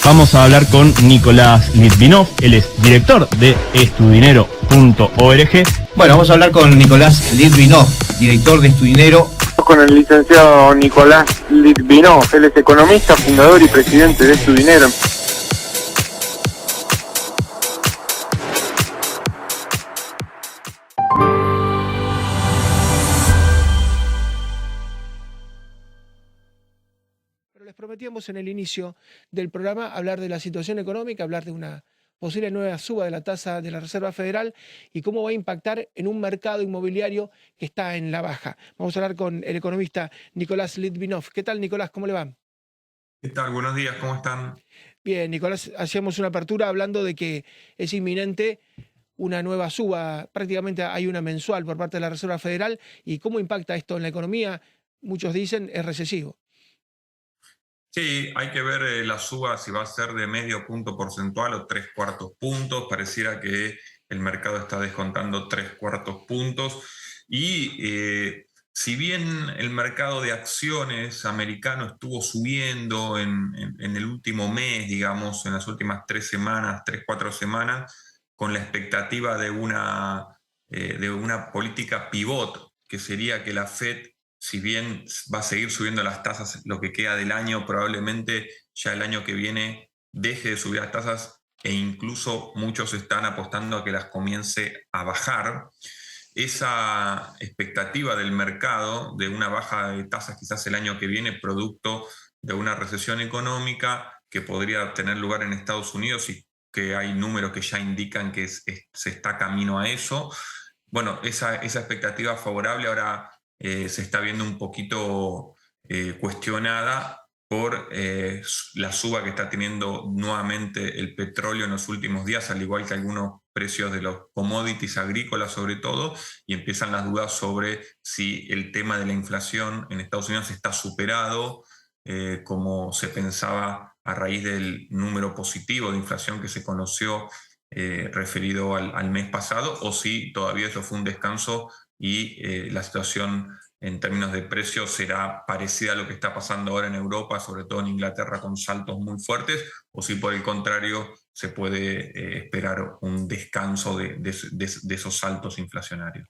Vamos a hablar con Nicolás Litvinov, él es director de estudinero.org. Bueno, vamos a hablar con Nicolás Litvinov, director de Estudinero. Con el licenciado Nicolás Litvinov, él es economista, fundador y presidente de Estudinero. Les prometíamos en el inicio del programa hablar de la situación económica, hablar de una posible nueva suba de la tasa de la Reserva Federal y cómo va a impactar en un mercado inmobiliario que está en la baja. Vamos a hablar con el economista Nicolás Litvinov. ¿Qué tal, Nicolás? ¿Cómo le va? ¿Qué tal? Buenos días, ¿cómo están? Bien, Nicolás, hacíamos una apertura hablando de que es inminente una nueva suba, prácticamente hay una mensual por parte de la Reserva Federal. ¿Y cómo impacta esto en la economía? Muchos dicen es recesivo. Sí, hay que ver la suba si va a ser de medio punto porcentual o 3/4 puntos. Pareciera que el mercado está descontando 3/4 puntos. Y si bien el mercado de acciones americano estuvo subiendo en el último mes, digamos, en las últimas 3 semanas, 3, 4 semanas, con la expectativa de una política pivot, que sería que la Fed, si bien va a seguir subiendo las tasas lo que queda del año, probablemente ya el año que viene deje de subir las tasas e incluso muchos están apostando a que las comience a bajar. Esa expectativa del mercado de una baja de tasas quizás el año que viene, producto de una recesión económica que podría tener lugar en Estados Unidos y que hay números que ya indican que se está camino a eso. Bueno, esa expectativa favorable ahora se está viendo un poquito cuestionada por la suba que está teniendo nuevamente el petróleo en los últimos días, al igual que algunos precios de los commodities agrícolas sobre todo, y empiezan las dudas sobre si el tema de la inflación en Estados Unidos está superado, como se pensaba a raíz del número positivo de inflación que se conoció referido al mes pasado, o si todavía eso fue un descanso y la situación en términos de precios será parecida a lo que está pasando ahora en Europa, sobre todo en Inglaterra, con saltos muy fuertes, o si por el contrario se puede esperar un descanso de esos saltos inflacionarios.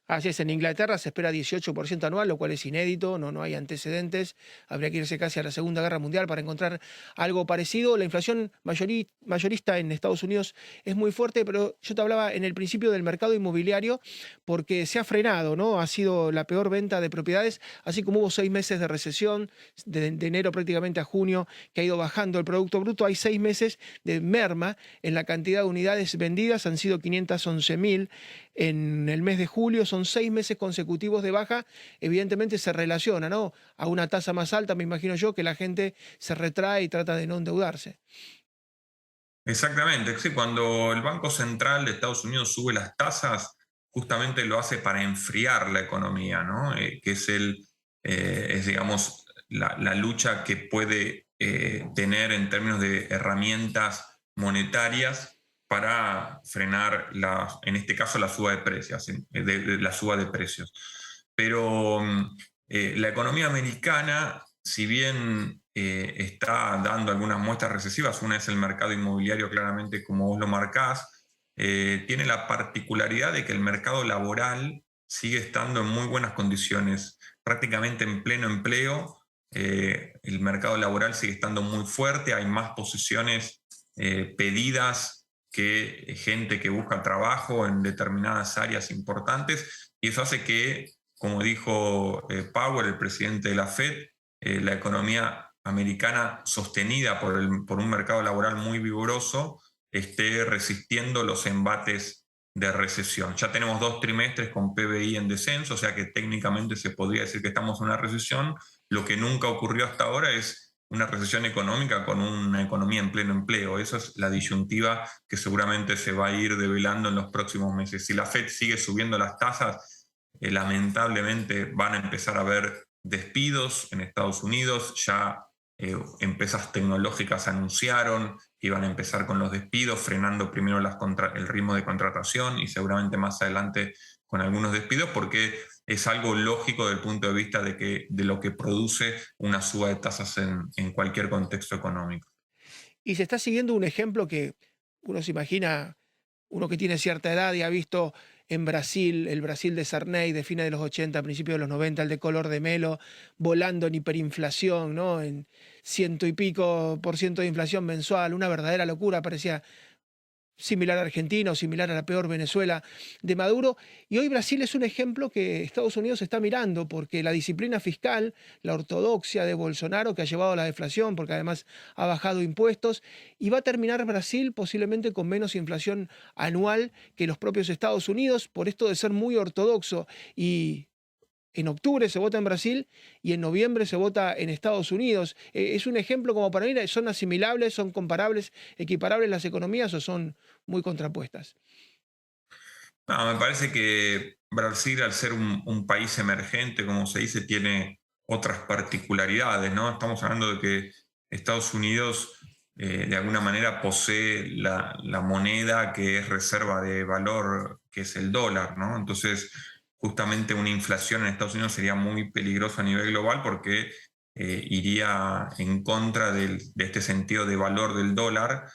Así es, en Inglaterra se espera 18% anual, lo cual es inédito, no hay antecedentes. Habría que irse casi a la Segunda Guerra Mundial para encontrar algo parecido. La inflación mayorista en Estados Unidos es muy fuerte, pero yo te hablaba en el principio del mercado inmobiliario porque se ha frenado, ¿no? Ha sido la peor venta de propiedades, así como hubo 6 meses de recesión, de enero prácticamente a junio, que ha ido bajando el Producto Bruto. Hay 6 meses de merma en la cantidad de unidades vendidas, han sido 511.000 en el mes de julio, son 6 meses consecutivos de baja. Evidentemente se relaciona, ¿no?, a una tasa más alta, me imagino yo, que la gente se retrae y trata de no endeudarse. Exactamente, sí, cuando el Banco Central de Estados Unidos sube las tasas, justamente lo hace para enfriar la economía, ¿no? Que es, digamos, la lucha que puede tener en términos de herramientas monetarias para frenar, en este caso, la suba de precios, la suba de precios. Pero la economía americana, si bien está dando algunas muestras recesivas, una es el mercado inmobiliario, claramente, como vos lo marcás, tiene la particularidad de que el mercado laboral sigue estando en muy buenas condiciones, prácticamente en pleno empleo. El mercado laboral sigue estando muy fuerte, hay más posiciones pedidas que gente que busca trabajo en determinadas áreas importantes, y eso hace que, como dijo Powell, el presidente de la Fed, la economía americana, sostenida por un mercado laboral muy vigoroso, esté resistiendo los embates de recesión. Ya tenemos 2 trimestres con PBI en descenso, o sea que técnicamente se podría decir que estamos en una recesión. Lo que nunca ocurrió hasta ahora es una recesión económica con una economía en pleno empleo. Esa es la disyuntiva que seguramente se va a ir develando en los próximos meses. Si la Fed sigue subiendo las tasas, lamentablemente van a empezar a haber despidos en Estados Unidos. Ya empresas tecnológicas anunciaron que iban a empezar con los despidos, frenando primero el ritmo de contratación, y seguramente más adelante con algunos despidos porque es algo lógico desde el punto de vista de lo que produce una suba de tasas en cualquier contexto económico. Y se está siguiendo un ejemplo que uno se imagina, uno que tiene cierta edad y ha visto en Brasil, el Brasil de Sarney de fines de los 80, principios de los 90, el de Collor de Mello, volando en hiperinflación, ¿no? En 100% y pico de inflación mensual, una verdadera locura, parecía similar a Argentina o similar a la peor Venezuela de Maduro. Y hoy Brasil es un ejemplo que Estados Unidos está mirando porque la disciplina fiscal, la ortodoxia de Bolsonaro, que ha llevado a la deflación, porque además ha bajado impuestos, y va a terminar Brasil posiblemente con menos inflación anual que los propios Estados Unidos, por esto de ser muy ortodoxo. Y en octubre se vota en Brasil y en noviembre se vota en Estados Unidos. ¿Es un ejemplo como para ir? ¿Son asimilables, son comparables, equiparables las economías o son muy contrapuestas? No, me parece que Brasil, al ser un país emergente, como se dice, tiene otras particularidades, ¿no? Estamos hablando de que Estados Unidos de alguna manera posee la moneda que es reserva de valor, que es el dólar, ¿no? Entonces, justamente una inflación en Estados Unidos sería muy peligrosa a nivel global porque iría en contra de este sentido de valor del dólar,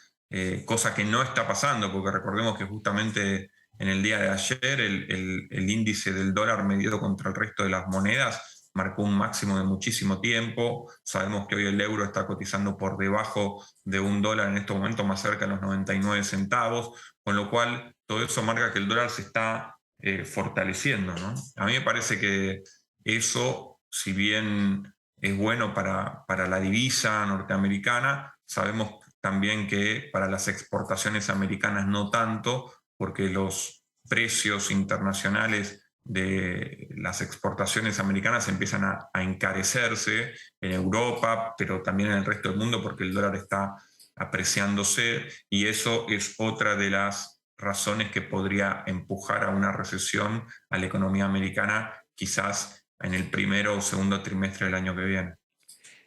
cosa que no está pasando, porque recordemos que justamente en el día de ayer el índice del dólar medido contra el resto de las monedas marcó un máximo de muchísimo tiempo. Sabemos que hoy el euro está cotizando por debajo de $1 en estos momentos, más cerca de los 99 centavos, con lo cual todo eso marca que el dólar se está fortaleciendo, ¿no? A mí me parece que eso, si bien es bueno para la divisa norteamericana, sabemos también que para las exportaciones americanas no tanto, porque los precios internacionales de las exportaciones americanas empiezan a encarecerse en Europa, pero también en el resto del mundo, porque el dólar está apreciándose, y eso es otra de las razones que podría empujar a una recesión a la economía americana, quizás en el primero o segundo trimestre del año que viene.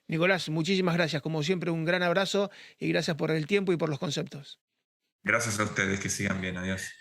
Nicolás, muchísimas gracias. Como siempre, un gran abrazo y gracias por el tiempo y por los conceptos. Gracias a ustedes, que sigan bien, adiós.